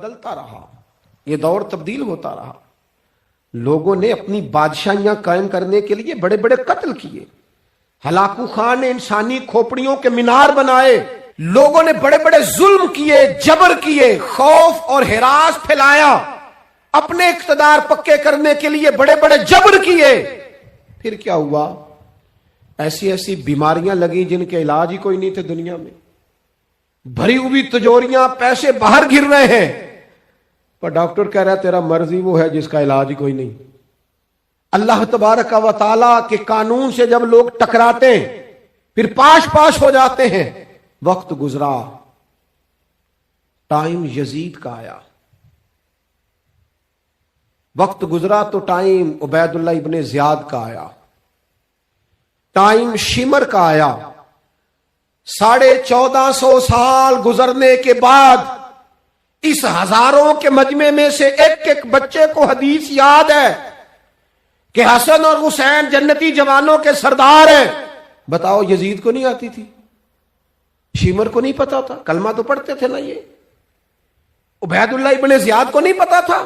بدلتا رہا، یہ دور تبدیل ہوتا رہا. لوگوں نے اپنی بادشاہیاں قائم کرنے کے لیے بڑے بڑے قتل کیے. ہلاکو خان نے انسانی کھوپڑیوں کے مینار بنائے. لوگوں نے بڑے بڑے ظلم کیے، جبر کیے، خوف اور ہراس پھیلایا، اپنے اقتدار پکے کرنے کے لیے بڑے بڑے جبر کیے. پھر کیا ہوا؟ ایسی ایسی بیماریاں لگی جن کے علاج ہی کوئی نہیں تھے دنیا میں. بھری ہوئی تجوریاں، پیسے باہر گر رہے ہیں، پر ڈاکٹر کہہ رہا ہے تیرا مرض ہی وہ ہے جس کا علاج ہی کوئی نہیں. اللہ تبارک و تعالی کے قانون سے جب لوگ ٹکراتے ہیں پھر پاش پاش ہو جاتے ہیں. وقت گزرا، ٹائم یزید کا آیا. وقت گزرا تو ٹائم عبید اللہ ابن زیاد کا آیا، ٹائم شمر کا آیا. 1450 سال گزرنے کے بعد اس ہزاروں کے مجمع میں سے ایک ایک بچے کو حدیث یاد ہے کہ حسن اور حسین جنتی جوانوں کے سردار ہیں. بتاؤ یزید کو نہیں آتی تھی؟ شمر کو نہیں پتا تھا؟ کلمہ تو پڑھتے تھے نا. یہ عبید اللہ ابن زیاد کو نہیں پتا تھا؟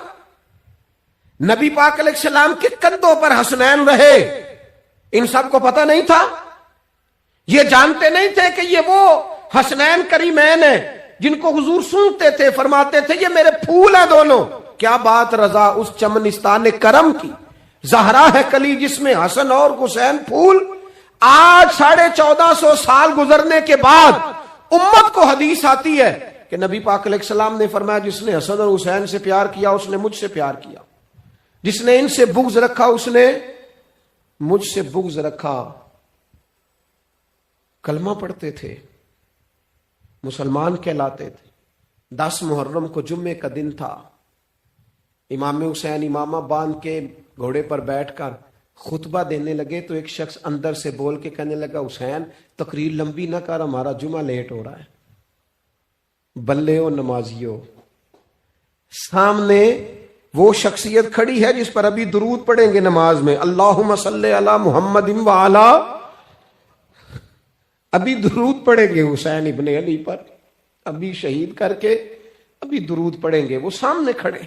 نبی پاک علیہ السلام کے کندھوں پر حسنین رہے، ان سب کو پتا نہیں تھا؟ یہ جانتے نہیں تھے کہ یہ وہ حسنین کریمین ہیں جن کو حضور سنتے تھے، فرماتے تھے یہ میرے پھول ہیں دونوں. کیا بات رضا اس چمنستان کرم کی، زہرا ہے کلی جس میں حسن اور حسین پھول. آج 1450 سال گزرنے کے بعد امت کو حدیث آتی ہے کہ نبی پاک علیہ السلام نے فرمایا جس نے حسن اور حسین سے پیار کیا اس نے مجھ سے پیار کیا، جس نے ان سے بغض رکھا اس نے مجھ سے بغض رکھا. کلمہ پڑھتے تھے، مسلمان کہلاتے تھے. 10 محرم کو جمعے کا دن تھا. امام حسین امامہ باندھ کے گھوڑے پر بیٹھ کر خطبہ دینے لگے تو ایک شخص اندر سے بول کے کہنے لگا حسین تقریر لمبی نہ کر، ہمارا جمعہ لیٹ ہو رہا ہے. بلے ہو نمازیو، سامنے وہ شخصیت کھڑی ہے جس پر ابھی درود پڑھیں گے نماز میں، اللہم صلی علی محمد وعلی، ابھی درود پڑھیں گے حسین ابن علی پر، ابھی شہید کر کے ابھی درود پڑھیں گے. وہ سامنے کھڑے.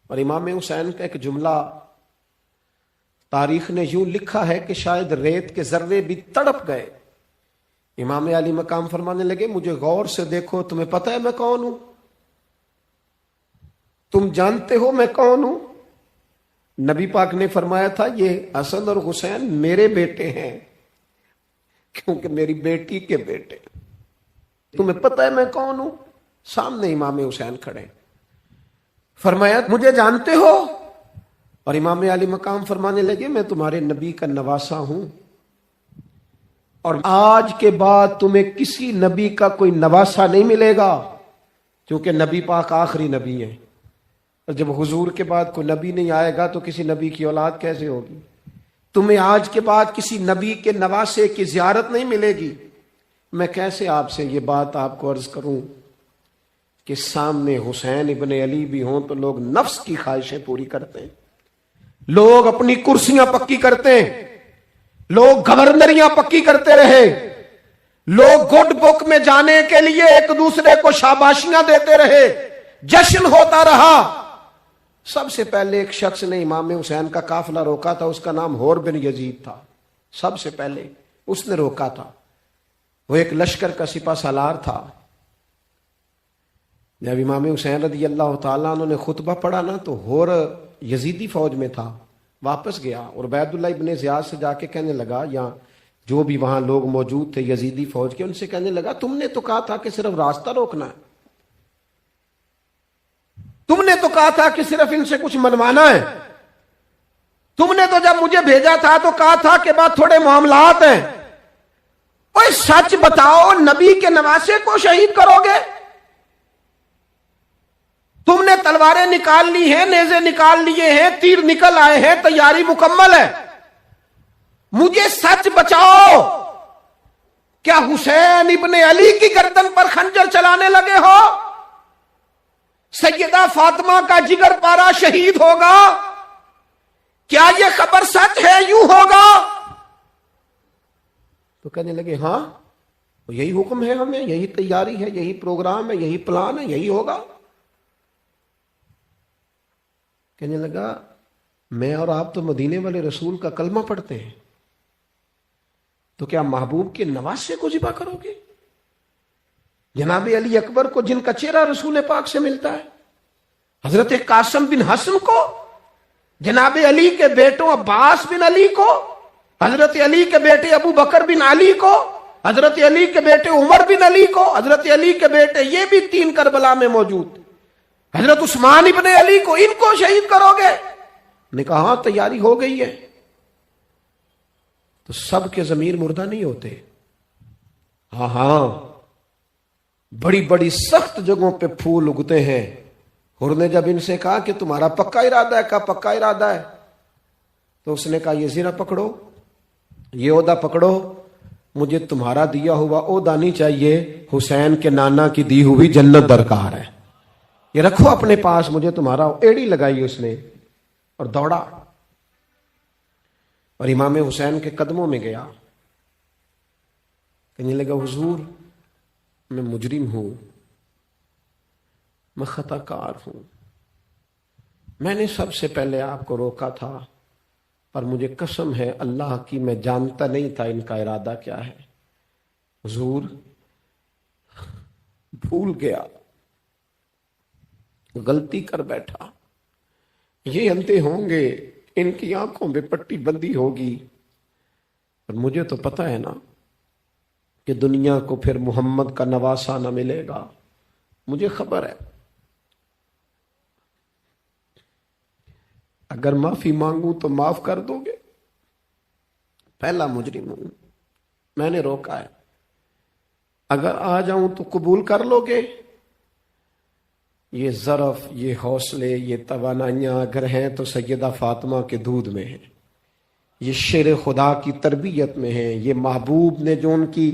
اور امام حسین کا ایک جملہ تاریخ نے یوں لکھا ہے کہ شاید ریت کے ذرے بھی تڑپ گئے. امام علی مقام فرمانے لگے مجھے غور سے دیکھو، تمہیں پتہ ہے میں کون ہوں؟ تم جانتے ہو میں کون ہوں؟ نبی پاک نے فرمایا تھا یہ حسن اور حسین میرے بیٹے ہیں کیونکہ میری بیٹی کے بیٹے. تمہیں پتہ ہے میں کون ہوں؟ سامنے امام حسین کھڑے. فرمایا مجھے جانتے ہو؟ اور امام علی مقام فرمانے لگے میں تمہارے نبی کا نواسا ہوں، اور آج کے بعد تمہیں کسی نبی کا کوئی نواسا نہیں ملے گا کیونکہ نبی پاک آخری نبی ہیں. اور جب حضور کے بعد کوئی نبی نہیں آئے گا تو کسی نبی کی اولاد کیسے ہوگی؟ تمہیں آج کے بعد کسی نبی کے نواسے کی زیارت نہیں ملے گی. میں کیسے آپ سے یہ بات آپ کو عرض کروں کہ سامنے حسین ابن علی بھی ہوں تو لوگ نفس کی خواہشیں پوری کرتے ہیں، لوگ اپنی کرسیاں پکی کرتے ہیں، لوگ گورنریاں پکی کرتے رہے، لوگ گڈ بک میں جانے کے لیے ایک دوسرے کو شاباشیاں دیتے رہے، جشن ہوتا رہا. سب سے پہلے ایک شخص نے امام حسین کا قافلہ روکا تھا، اس کا نام حور بن یزید تھا. سب سے پہلے اس نے روکا تھا. وہ ایک لشکر کا سپہ سالار تھا. جب امام حسین رضی اللہ تعالیٰ عنہ نے خطبہ پڑھا نا تو حور یزیدی فوج میں تھا، واپس گیا اور عبید اللہ ابن زیاد سے جا کے کہنے لگا، یا جو بھی وہاں لوگ موجود تھے یزیدی فوج کے، ان سے کہنے لگا تم نے تو کہا تھا کہ صرف راستہ روکنا ہے، تم نے تو کہا تھا کہ صرف ان سے کچھ منوانا ہے، تم نے تو جب مجھے بھیجا تھا تو کہا تھا کہ بعد تھوڑے معاملات ہیں. اوہ سچ بتاؤ نبی کے نواسے کو شہید کرو گے؟ تم نے تلواریں نکال لی ہیں، نیزے نکال لیے ہیں، تیر نکل آئے ہیں، تیاری مکمل ہے. مجھے سچ بچاؤ، کیا حسین ابن علی کی گردن پر خنجر چلانے لگے ہو؟ سیدہ فاطمہ کا جگر پارا شہید ہوگا؟ کیا یہ خبر سچ ہے؟ یوں ہوگا؟ تو کہنے لگے ہاں یہی حکم ہے ہمیں، یہی تیاری ہے، یہی پروگرام ہے، یہی پلان ہے، یہی ہوگا. کہنے لگا میں اور آپ تو مدینے والے رسول کا کلمہ پڑھتے ہیں، تو کیا محبوب کے نواسے کو ذبح کرو گے؟ جناب علی اکبر کو جن کا چہرہ رسول پاک سے ملتا ہے، حضرت قاسم بن حسن کو، جناب علی کے بیٹوں عباس بن علی کو، حضرت علی کے بیٹے ابو بکر بن علی کو، حضرت علی کے بیٹے عمر بن علی کو، حضرت علی کے بیٹے یہ بھی 3 کربلا میں موجود، حضرت عثمان ابن علی کو، ان کو شہید کرو گے؟ نے کہا ہاں تیاری ہو گئی ہے۔ تو سب کے ضمیر مردہ نہیں ہوتے، ہاں بڑی بڑی سخت جگہوں پہ پھول اگتے ہیں۔ حر نے جب ان سے کہا کہ تمہارا پکا ارادہ ہے، کہا پکا ارادہ ہے، تو اس نے کہا یہ زیرہ پکڑو، یہ عہدہ پکڑو، مجھے تمہارا دیا ہوا عہدہ نہیں چاہیے، حسین کے نانا کی دی ہوئی جنت درکار ہے، یہ رکھو اپنے پاس، مجھے تمہارا۔ ایڑی لگائی اس نے اور دوڑا اور امام حسین کے قدموں میں گیا، کہنے لگا حضور میں مجرم ہوں، میں خطا کار ہوں، میں نے سب سے پہلے آپ کو روکا تھا، پر مجھے قسم ہے اللہ کی میں جانتا نہیں تھا ان کا ارادہ کیا ہے، حضور بھول گیا، غلطی کر بیٹھا، یہ اندھے ہوں گے، ان کی آنکھوں میں پٹی بندی ہوگی، اور مجھے تو پتہ ہے نا کہ دنیا کو پھر محمد کا نواسہ نہ ملے گا، مجھے خبر ہے، اگر معافی مانگوں تو معاف کر دو گے، پہلا مجرم ہوں، میں نے روکا ہے، اگر آ جاؤں تو قبول کر لو گے؟ یہ ظرف، یہ حوصلے، یہ توانائیاں اگر ہیں تو سیدہ فاطمہ کے دودھ میں ہیں، یہ شیر خدا کی تربیت میں ہیں، یہ محبوب نے جو ان کی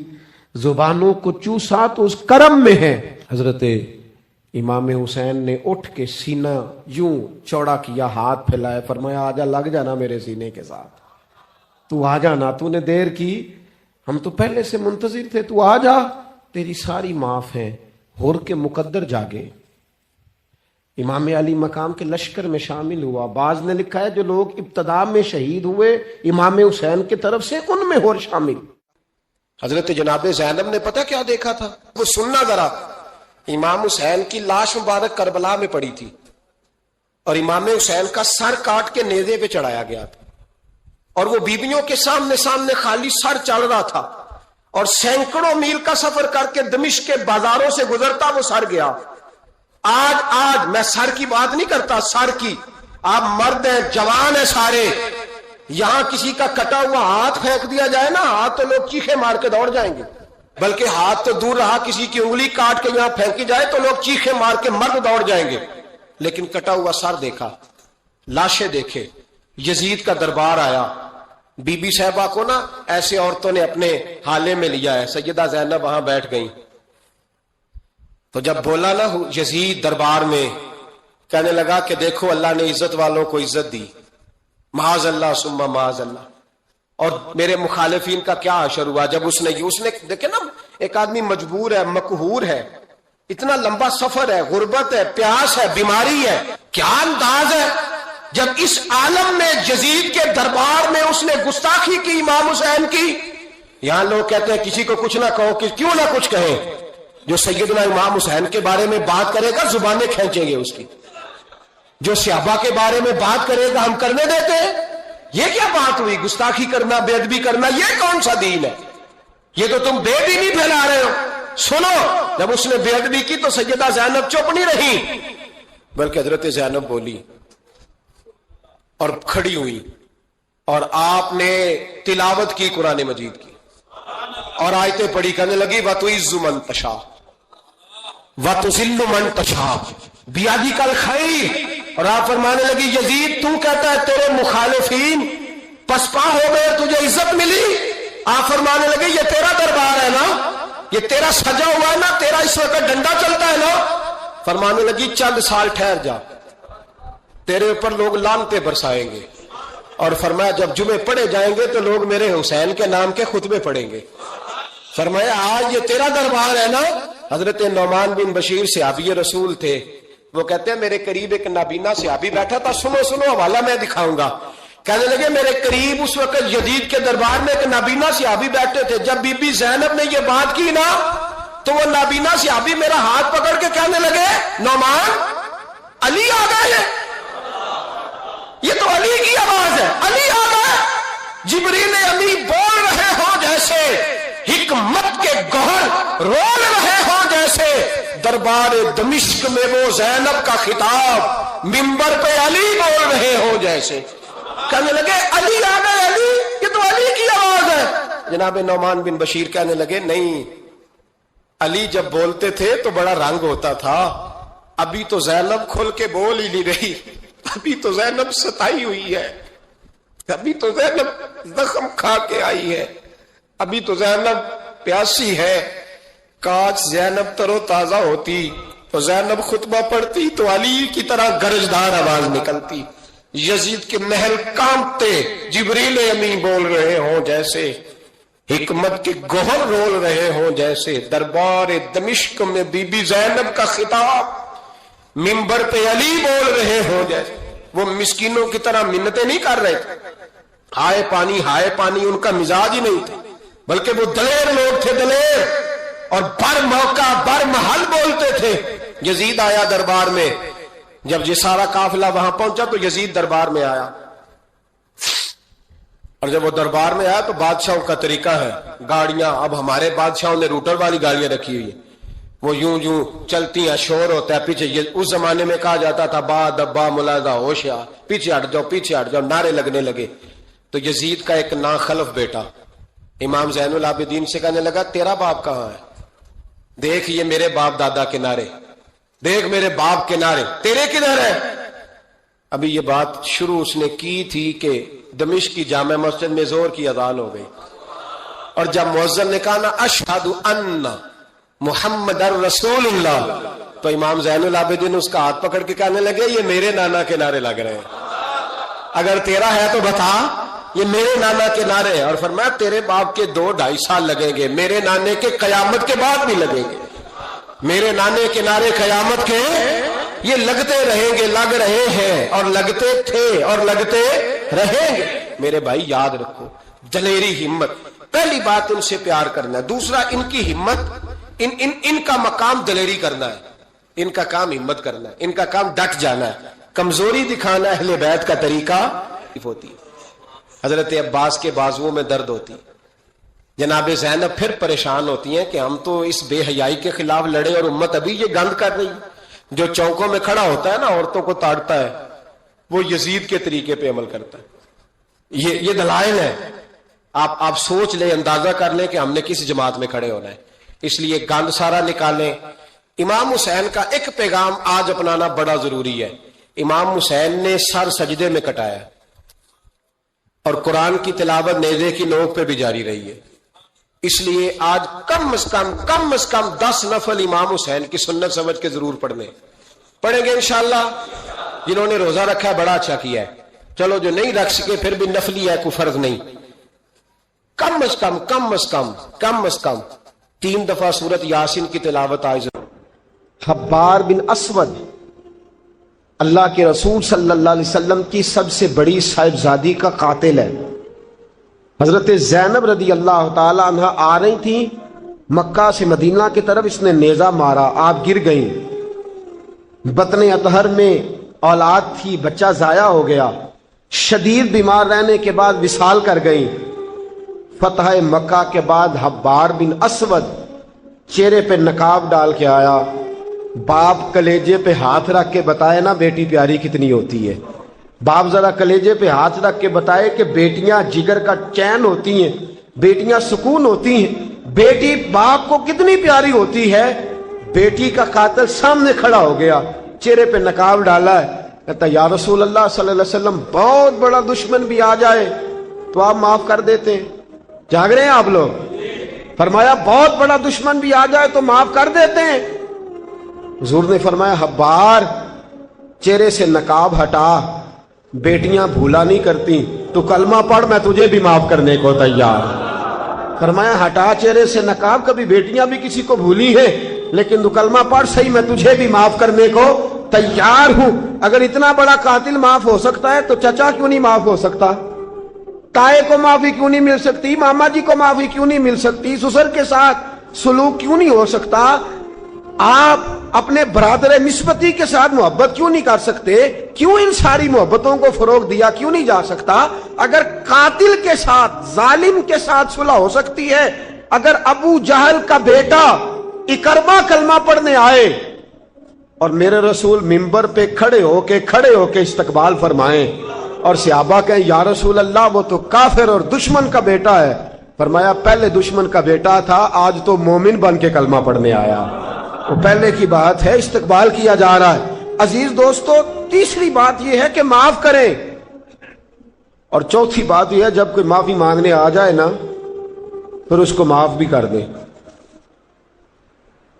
زبانوں کو چوسا تو اس کرم میں ہے۔ حضرت امام حسین نے اٹھ کے سینہ یوں چوڑا کیا، ہاتھ پھیلائے، فرمایا آجا، لگ جانا میرے سینے کے ساتھ، تو آ جانا، تو نے دیر کی، ہم تو پہلے سے منتظر تھے، تو آ جا، تیری ساری معاف ہے۔ حر کے مقدر جاگے، امام علی مقام کے لشکر میں شامل ہوا۔ بعض نے لکھا ہے جو لوگ ابتدا میں شہید ہوئے امام حسین کی طرف سے، ان میں حر شامل۔ حضرت جناب زینب نے پتہ کیا دیکھا تھا؟ وہ سننا ذرا، امام حسین کی لاش مبارک کربلا میں پڑی تھی، اور امام حسین کا سر کاٹ کے نیزے پہ چڑھایا گیا تھا، اور وہ بیویوں کے سامنے خالی سر چل رہا تھا، اور سینکڑوں میل کا سفر کر کے دمشق کے بازاروں سے گزرتا وہ سر گیا۔ آج میں سر کی بات نہیں کرتا، سر کی، آپ مرد ہیں، جوان ہیں سارے، یہاں کسی کا کٹا ہوا ہاتھ پھینک دیا جائے نا، ہاتھ تو لوگ چیخے مار کے دوڑ جائیں گے، بلکہ ہاتھ تو دور رہا، کسی کی انگلی کاٹ کے یہاں پھینکی جائے تو لوگ چیخے مار کے مرد دوڑ جائیں گے، لیکن کٹا ہوا سر دیکھا، لاشیں دیکھے۔ یزید کا دربار آیا، بی بی صاحبہ کو نا ایسے عورتوں نے اپنے حالے میں لیا ہے، سیدہ زینب وہاں بیٹھ گئیں، تو جب بولا نا یزید دربار میں، کہنے لگا کہ دیکھو اللہ نے عزت والوں کو عزت دی، معاذ اللہ ثم معاذ اللہ، اور میرے مخالفین کا کیا حشر ہوا جب اس نے دیکھے نا، ایک آدمی مجبور ہے، مقہور ہے، اتنا لمبا سفر ہے، غربت ہے، پیاس ہے، بیماری ہے، کیا انداز ہے جب اس عالم میں یزید کے دربار میں اس نے گستاخی کی امام حسین کی۔ یہاں لوگ کہتے ہیں کسی کو کچھ نہ کہو، کیوں نہ کچھ کہیں، جو سیدنا امام حسین کے بارے میں بات کرے گا زبانیں کھینچیں گے اس کی، جو صحابہ کے بارے میں بات کرے گا ہم کرنے دیتے ہیں؟ یہ کیا بات ہوئی؟ گستاخی کرنا، بے ادبی کرنا، یہ کون سا دین ہے؟ یہ تو تم بے دینی پھیلا رہے ہو۔ سنو، جب اس نے بے ادبی کی تو سیدہ زینب چپ نہیں رہی، بلکہ حضرت زینب بولی اور کھڑی ہوئی، اور آپ نے تلاوت کی قرآن مجید کی، اور آیتیں پڑھی، کہنے لگی وَتُعِزُّ مَن تَشَاءُ وَتُذِلُّ مَن تَشَاءُ بِیَدِکَ الْخَیْرُ، اور آپ فرمانے لگی یزید تو کہتا ہے تیرے مخالفین پسپا ہو گئے، تجھے عزت ملی؟ آپ فرمانے لگے یہ تیرا دربار ہے نا، یہ تیرا سجا ہوا ہے نا، تیرا اس وقت ڈنڈا چلتا ہے نا۔ فرمانے لگی چند سال ٹھہر جا، تیرے اوپر لوگ لعنتیں برسائیں گے، اور فرمایا جب جمعے پڑھے جائیں گے تو لوگ میرے حسین کے نام کے خطبے پڑھیں گے۔ فرمایا آج یہ تیرا دربار ہے نا۔ حضرت نعمان بن بشیر صحابی رسول تھے، وہ کہتے ہیں میرے قریب ایک نابینا صحابی بیٹھا تھا، سنو سنو حوالہ میں دکھاؤں گا. کہنے لگے میرے قریب اس وقت یزید کے دربار میں ایک نابینا صحابی بیٹھے تھے. جب بی بی زینب نے یہ بات کی نا تو وہ نابینا صحابی میرا ہاتھ پکڑ کے کہنے لگے نعمان علی آ گئے، یہ تو علی کی آواز ہے، علی آ گئے. جبریل امی بول رہے ہوں جیسے، حکمت کے گوہر رول رہے ہوں جیسے، دربار دمشق میں وہ زینب کا خطاب منبر پہ علی بول رہے ہوں جیسے. کہنے لگے علی آ گئے، علی، یہ تو علی کی آواز ہے. جناب نعمان بن بشیر کہنے لگے نہیں، علی جب بولتے تھے تو بڑا رنگ ہوتا تھا، ابھی تو زینب کھل کے بول ہی نہیں رہی، ابھی تو زینب ستائی ہوئی ہے، ابھی تو زینب زخم کھا کے آئی ہے، ابھی تو زینب پیاسی ہے. کاش زینب تر و تازہ ہوتی تو زینب خطبہ پڑھتی تو علی کی طرح گرجدار آواز نکلتی. یزید کے محل کانپتے، جبریل امی بول رہے ہوں جیسے، حکمت کے گوہر رول رہے ہوں جیسے، دربار دمشق میں بی بی زینب کا خطاب منبر پہ علی بول رہے ہوں جیسے. وہ مسکینوں کی طرح منتیں نہیں کر رہے تھے، ہائے پانی ان کا مزاج ہی نہیں تھا، بلکہ وہ دلیر لوگ تھے، دلیر، اور بر موقع بر محل بولتے تھے. یزید آیا دربار میں، جب یہ سارا قافلہ وہاں پہنچا تو یزید دربار میں آیا، اور جب وہ دربار میں آیا تو بادشاہوں کا طریقہ ہے، گاڑیاں، اب ہمارے بادشاہوں نے روٹر والی گاڑیاں رکھی ہوئی ہیں، وہ یوں چلتی ہیں، شور ہوتا ہے پیچھے. اس زمانے میں کہا جاتا تھا با دبا ملاحظہ ہوشیار، پیچھے ہٹ جاؤ، نعرے لگنے لگے. تو یزید کا ایک ناخلف بیٹا امام زین العابدین سے کہنے لگا تیرا باپ کہاں ہے؟ دیکھ یہ میرے باپ دادا کے نعرے، دیکھ میرے باپ کے نعرے، تیرے کدھر ہے؟ ابھی یہ بات شروع اس نے کی تھی کہ دمشق کی جامع مسجد میں زور کی اذان ہو گئی، اور جب مؤذن نے کہا نا اشہد ان محمد رسول اللہ، تو امام زین العابدین اس کا ہاتھ پکڑ کے کہنے لگے یہ میرے نانا کے نعرے لگ رہے ہیں، اگر تیرا ہے تو بتا، یہ میرے نانا کے نعرے ہیں. اور فرمایا تیرے باپ کے 2-2.5 سال لگیں گے، میرے نانے کے قیامت کے بعد بھی لگیں گے، میرے نانے کے نعرے قیامت کے یہ لگتے رہیں گے، لگ رہے ہیں اور لگتے تھے اور لگتے رہیں گے. میرے بھائی یاد رکھو، دلیری، ہمت، پہلی بات ان سے پیار کرنا ہے، دوسرا ان کی ہمت، ان کا مقام دلیری کرنا ہے، ان کا کام ہمت کرنا ہے، ان کا کام ڈٹ جانا ہے. کمزوری دکھانا اہل بیت کا طریقہ ہوتی ہے. حضرت عباس کے بازوؤں میں درد ہوتی، جناب زینب پھر پریشان ہوتی ہیں کہ ہم تو اس بے حیائی کے خلاف لڑے اور امت ابھی یہ گند کر رہی. جو چوکوں میں کھڑا ہوتا ہے نا عورتوں کو تاڑتا ہے، وہ یزید کے طریقے پہ عمل کرتا ہے. یہ دلائل ہے، آپ سوچ لیں، اندازہ کر لیں کہ ہم نے کس جماعت میں کھڑے ہونا ہے. اس لیے گند سارا نکالیں. امام حسین کا ایک پیغام آج اپنانا بڑا ضروری ہے. امام حسین نے سر سجدے میں کٹایا اور قرآن کی تلاوت نیزے کی نوک پہ بھی جاری رہی ہے. اس لیے آج کم از کم 10 نفل امام حسین کی سنت سمجھ کے ضرور پڑھیں گے انشاءاللہ. جنہوں نے روزہ رکھا ہے بڑا اچھا کیا ہے، چلو جو نہیں رکھ سکے پھر بھی نفلی ہے، کوئی فرض نہیں. کم از کم 3 دفعہ سورت یاسین کی تلاوت آئے. حبار بن اسود اللہ کے رسول صلی اللہ علیہ وسلم کی سب سے بڑی صاحبزادی کا قاتل ہے. حضرت زینب رضی اللہ تعالی عنہ آ رہی تھی مکہ سے مدینہ کی طرف، اس نے نیزہ مارا، آپ گر گئیں. بطن اطہر میں اولاد تھی، بچہ ضائع ہو گیا، شدید بیمار رہنے کے بعد وصال کر گئیں. فتح مکہ کے بعد حبار بن اسود چہرے پہ نقاب ڈال کے آیا. باپ کلیجے پہ ہاتھ رکھ کے بتائے نا بیٹی پیاری کتنی ہوتی ہے. باپ ذرا کلیجے پہ ہاتھ رکھ کے بتائے کہ بیٹیاں جگر کا چین ہوتی ہیں، بیٹیاں سکون ہوتی ہیں، بیٹی باپ کو کتنی پیاری ہوتی ہے. بیٹی کا قاتل سامنے کھڑا ہو گیا، چہرے پہ نقاب ڈالا ہے، کہتا یا رسول اللہ صلی اللہ علیہ وسلم بہت بڑا دشمن بھی آ جائے تو آپ معاف کر دیتے ہیں. جاگ رہے ہیں آپ لوگ؟ فرمایا بہت بڑا دشمن بھی آ جائے تو معاف کر دیتے ہیں. حضور نے فرمایا حبار چہرے سے نقاب ہٹا، بیٹیاں بھولا نہیں کرتی، تو کلمہ پڑھ میں تجھے بھی معاف کرنے کو تیار. فرمایا ہٹا چہرے سے نقاب، کبھی بیٹیاں بھی کسی کو بھولی ہے لیکن تو کلمہ پڑھ، صحیح میں تجھے بھی معاف کرنے کو تیار ہوں. اگر اتنا بڑا قاتل معاف ہو سکتا ہے تو چچا کیوں نہیں معاف ہو سکتا؟ تائے کو معافی کیوں نہیں مل سکتی؟ ماما جی کو معافی کیوں نہیں مل سکتی؟ سسر کے ساتھ سلوک کیوں نہیں ہو سکتا؟ آپ اپنے برادر نسبتی کے ساتھ محبت کیوں نہیں کر سکتے؟ کیوں ان ساری محبتوں کو فروغ دیا کیوں نہیں جا سکتا؟ اگر قاتل کے ساتھ ظالم کے ساتھ صلح ہو سکتی ہے، اگر ابو جہل کا بیٹا اکرما کلمہ پڑھنے آئے اور میرے رسول منبر پہ کھڑے ہو کے استقبال فرمائیں اور صحابہ کہیں یا رسول اللہ وہ تو کافر اور دشمن کا بیٹا ہے، فرمایا پہلے دشمن کا بیٹا تھا، آج تو مومن بن کے کلمہ پڑھنے آیا. وہ پہلے کی بات ہے، استقبال کیا جا رہا ہے. عزیز دوستو، تیسری بات یہ ہے کہ معاف کریں، اور چوتھی بات یہ ہے جب کوئی معافی مانگنے آ جائے نا پھر اس کو معاف بھی کر دیں.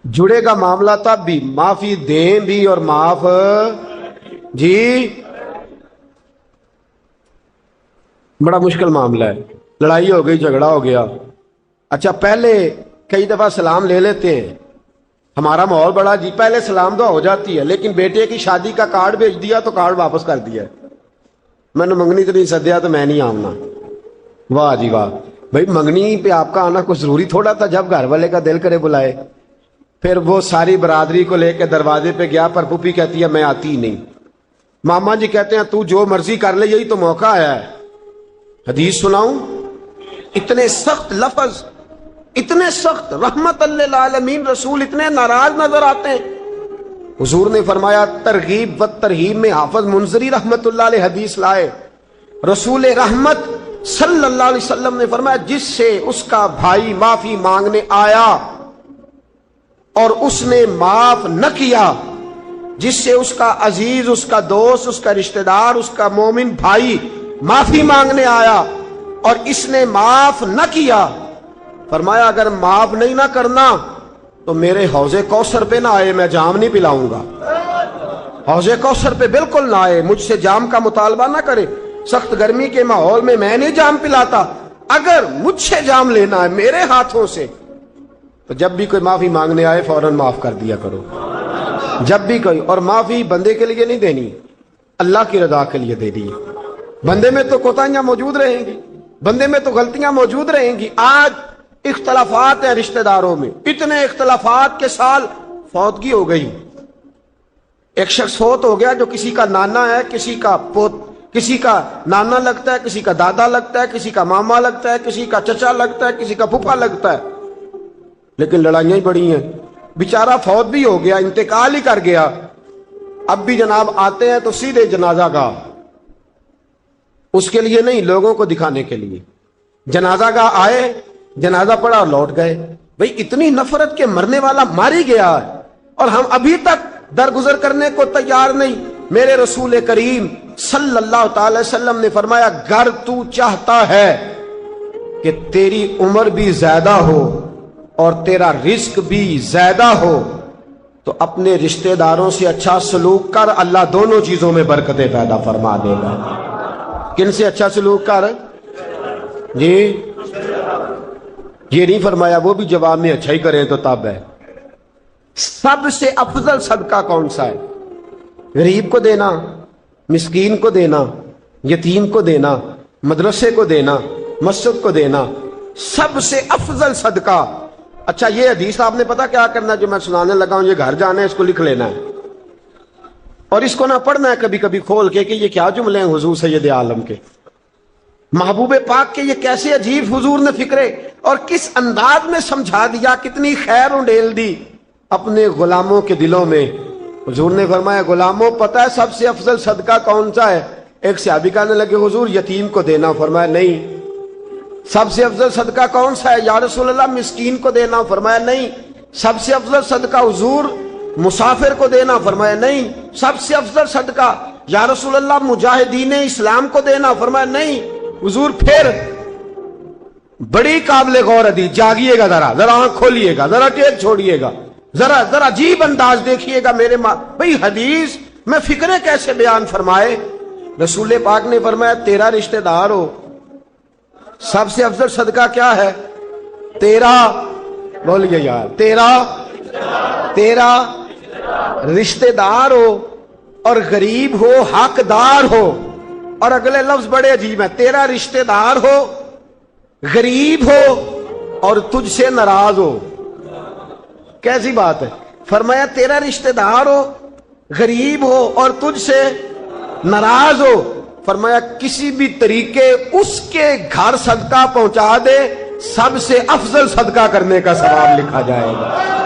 جڑے گا معاملہ تب بھی، معافی دیں بھی اور معاف جی. بڑا مشکل معاملہ ہے، لڑائی ہو گئی، جھگڑا ہو گیا، اچھا پہلے کئی دفعہ سلام لے لیتے ہیں، ہمارا ماحول بڑا جی، پہلے سلام دعا ہو جاتی ہے، لیکن بیٹے کی شادی کا کارڈ بھیج دیا تو کارڈ واپس کر دیا، میں نے منگنی تو نہیں سدیا تو میں نہیں آؤں. واہ جی واہ، بھائی منگنی پہ آپ کا آنا کوئی ضروری تھوڑا تھا، جب گھر والے کا دل کرے بلائے. پھر وہ ساری برادری کو لے کے دروازے پہ گیا، پر پھوپھی کہتی ہے میں آتی ہی نہیں. ماما جی کہتے ہیں تو جو مرضی کر لے، یہی تو موقع آیا ہے. حدیث سناؤں، اتنے سخت لفظ، اتنے سخت، رحمت للعالمین رسول اتنے ناراض نظر آتے ہیں. حضور نے فرمایا، ترغیب و ترہیب میں حافظ منذری رحمت اللہ علیہ حدیث لائے، رسول رحمت صلی اللہ علیہ وسلم نے فرمایا جس سے اس کا بھائی معافی مانگنے آیا اور اس نے معاف نہ کیا، جس سے اس کا عزیز، اس کا دوست، اس کا رشتہ دار، اس کا مومن بھائی معافی مانگنے آیا اور اس نے معاف نہ کیا، فرمایا اگر معاف نہیں نہ کرنا تو میرے حوض کوثر پہ نہ آئے، میں جام نہیں پلاؤں گا. حوض کوثر پہ بالکل نہ آئے، مجھ سے جام کا مطالبہ نہ کرے. سخت گرمی کے ماحول میں میں نہیں جام پلاتا، اگر مجھ سے جام لینا ہے میرے ہاتھوں سے تو جب بھی کوئی معافی مانگنے آئے فوراً معاف کر دیا کرو. جب بھی کوئی، اور معافی بندے کے لیے نہیں دینی، اللہ کی رضا کے لیے دینی. بندے میں تو کوتاہیاں موجود رہیں گی، بندے میں تو غلطیاں موجود رہیں گی. آج اختلافات ہیں رشتہ داروں میں، اتنے اختلافات کے سال فوتگی ہو گئی. ایک شخص فوت ہو گیا جو کسی کا نانا ہے، کسی کا کسی کا نانا لگتا ہے، کسی کا دادا لگتا ہے، کسی کا ماما لگتا ہے، کسی کا چچا لگتا ہے، کسی کا پھپھا لگتا ہے، لیکن لڑائیاں ہی بڑی ہیں. بیچارہ فوت بھی ہو گیا، انتقال ہی کر گیا. اب بھی جناب آتے ہیں تو سیدھے جنازہ گاہ، اس کے لیے نہیں، لوگوں کو دکھانے کے لیے. جنازہ گاہ آئے، جنازہ پڑا اور لوٹ گئے. بھئی اتنی نفرت کے مرنے والا ماری گیا ہے اور ہم ابھی تک درگزر کرنے کو تیار نہیں. میرے رسول کریم صلی اللہ تعالی وسلم نے فرمایا گر تو چاہتا ہے کہ تیری عمر بھی زیادہ ہو اور تیرا رزق بھی زیادہ ہو تو اپنے رشتہ داروں سے اچھا سلوک کر، اللہ دونوں چیزوں میں برکتیں پیدا فرما دے گا. کن سے اچھا سلوک کر جی؟ یہ نہیں فرمایا وہ بھی جواب میں اچھا ہی کریں تو تب ہے. سب سے افضل صدقہ کون سا ہے؟ غریب کو دینا، مسکین کو دینا، یتیم کو دینا، مدرسے کو دینا، مسجد کو دینا، سب سے افضل صدقہ. اچھا یہ حدیث آپ نے پتا کیا کرنا جو میں سنانے لگا ہوں، یہ گھر جانا ہے، اس کو لکھ لینا ہے اور اس کو نہ پڑھنا ہے کبھی کبھی کھول کے کہ یہ کیا جملے ہیں حضور سید عالم کے، محبوب پاک کے. یہ کیسے عجیب حضور نے فکرے اور کس انداز میں سمجھا دیا، کتنی خیر انڈیل دی اپنے غلاموں کے دلوں میں. حضور نے فرمایا غلاموں پتہ ہے سب سے افضل صدقہ کون سا ہے؟ ایک صحابی کہنے لگے حضور یتیم کو دینا. فرمایا نہیں. سب سے افضل صدقہ کون سا ہے؟ یا رسول اللہ مسکین کو دینا. فرمایا نہیں. سب سے افضل صدقہ حضور مسافر کو دینا. فرمایا نہیں. سب سے افضل صدقہ یا رسول اللہ مجاہدین اسلام کو دینا. فرمایا نہیں. حضور پھر بڑی قابل غور حدیث، جاگیے گا، ذرا آنکھ کھولیے گا، ذرا ٹیک چھوڑیے گا، ذرا عجیب انداز دیکھیے گا میرے بھئی حدیث میں فکریں کیسے بیان فرمائے. رسول پاک نے فرمایا تیرا رشتہ دار ہو، سب سے افضل صدقہ کیا ہے؟ تیرا، بولیے یار، تیرا رشتہ دار ہو اور غریب ہو حقدار ہو. اور اگلے لفظ بڑے عجیب ہیں, تیرا رشتہ دار ہو غریب ہو اور تجھ سے ناراض ہو. کیسی بات ہے؟ فرمایا تیرا رشتہ دار ہو غریب ہو اور تجھ سے ناراض ہو, فرمایا کسی بھی طریقے اس کے گھر صدقہ پہنچا دے, سب سے افضل صدقہ کرنے کا ثواب لکھا جائے گا.